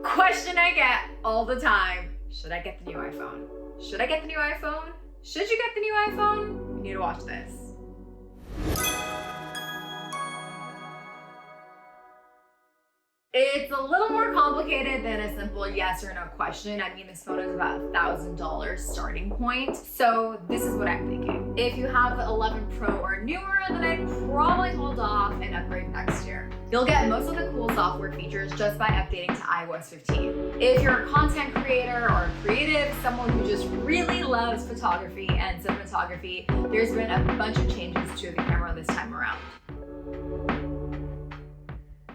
Question I get all the time: should I get the new iPhone? Should I get the new iPhone? Should you get the new iPhone? You need to watch this. It's a little more complicated than a simple yes or no question. I mean, this phone is about $1,000 starting point. So this is what I'm thinking. If you have the 11 Pro or newer, then I'd probably hold off and upgrade next year. You'll get most of the cool software features just by updating to iOS 15. If you're a content creator or a creative, someone who just really loves photography and cinematography, there's been a bunch of changes to the camera this time around.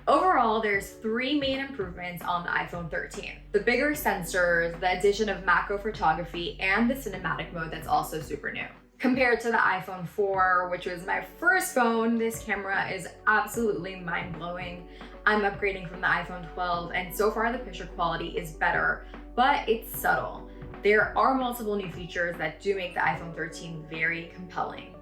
Overall, there's 3 main improvements on the iPhone 13. The bigger sensors, the addition of macro photography, and the cinematic mode that's also super new. Compared to the iPhone 4, which was my first phone, this camera is absolutely mind-blowing. I'm upgrading from the iPhone 12, and so far the picture quality is better, but it's subtle. There are multiple new features that do make the iPhone 13 very compelling.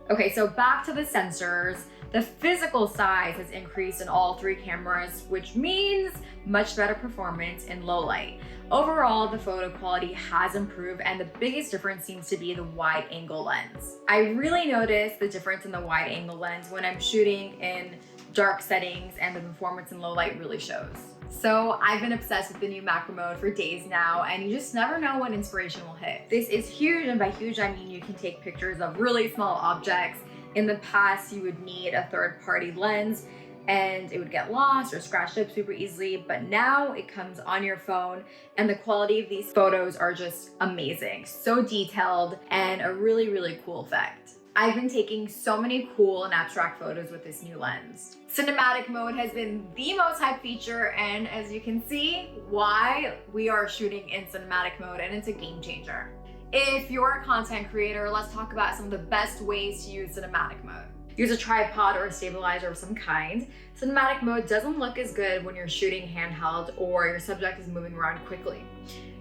Okay, so back to the sensors. The physical size has increased in all 3 cameras, which means much better performance in low light. Overall, the photo quality has improved, and the biggest difference seems to be the wide angle lens. I really notice the difference in the wide angle lens when I'm shooting in dark settings, and the performance in low light really shows. So I've been obsessed with the new macro mode for days now, and you just never know when inspiration will hit. This is huge, and by huge I mean you can take pictures of really small objects. In the past, you would need a third-party lens and it would get lost or scratched up super easily, but now it comes on your phone, and the quality of these photos are just amazing. So detailed, and a really, really cool effect. I've been taking so many cool and abstract photos with this new lens. Cinematic mode has been the most hyped feature, and as you can see, why we are shooting in cinematic mode, and it's a game changer. If you're a content creator, let's talk about some of the best ways to use cinematic mode. Use a tripod or a stabilizer of some kind. Cinematic mode doesn't look as good when you're shooting handheld or your subject is moving around quickly.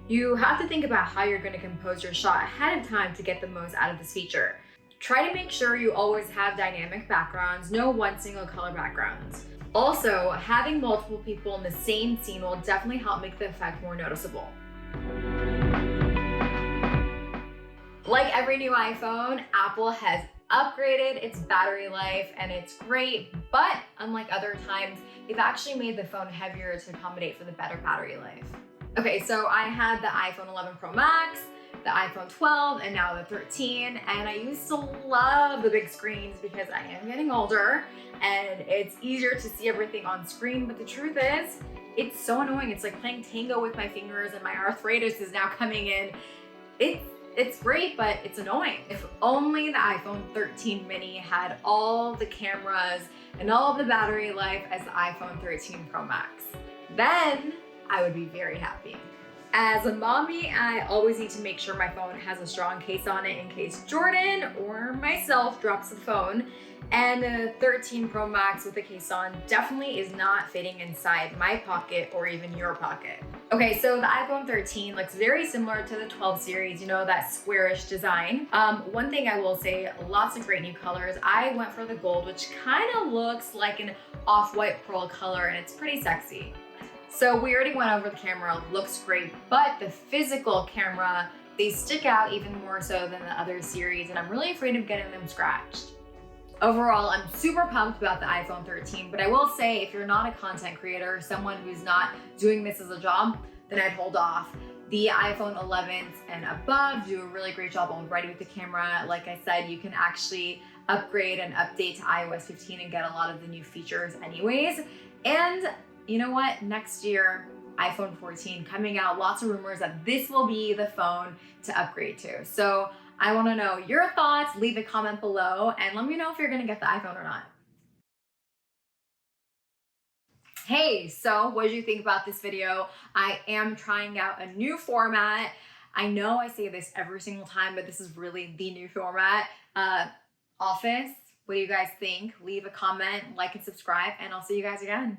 You have to think about how you're going to compose your shot ahead of time to get the most out of this feature. Try to make sure you always have dynamic backgrounds, no one single color backgrounds. Also, having multiple people in the same scene will definitely help make the effect more noticeable. Like every new iPhone, Apple has upgraded its battery life, and it's great, but unlike other times, they've actually made the phone heavier to accommodate for the better battery life. Okay, so I had the iPhone 11 Pro Max, the iPhone 12, and now the 13, and I used to love the big screens because I am getting older and it's easier to see everything on screen, but the truth is, it's so annoying. It's like playing tango with my fingers, and my arthritis is now coming in. It's great, but it's annoying. If only the iPhone 13 mini had all the cameras and all of the battery life as the iPhone 13 Pro Max, then I would be very happy. As a mommy, I always need to make sure my phone has a strong case on it in case Jordan or myself drops the phone. And the 13 Pro Max with the case on definitely is not fitting inside my pocket or even your pocket. Okay, so the iPhone 13 looks very similar to the 12 series, you know, that squarish design. One thing I will say, lots of great new colors. I went for the gold, which kind of looks like an off-white pearl color, and it's pretty sexy. So we already went over the camera, looks great, but the physical camera, they stick out even more so than the other series, and I'm really afraid of getting them scratched. Overall, I'm super pumped about the iPhone 13, but I will say if you're not a content creator, someone who's not doing this as a job, then I'd hold off. The iPhone 11s and above do a really great job already with the camera. Like I said, you can actually upgrade and update to iOS 15 and get a lot of the new features anyways. And you know what? Next year, iPhone 14 coming out, lots of rumors that this will be the phone to upgrade to. So I want to know your thoughts. Leave a comment below and let me know if you're going to get the iPhone or not. Hey, so what did you think about this video? I am trying out a new format. I know I say this every single time, but this is really the new format. Office, what do you guys think? Leave a comment, like and subscribe, and I'll see you guys again.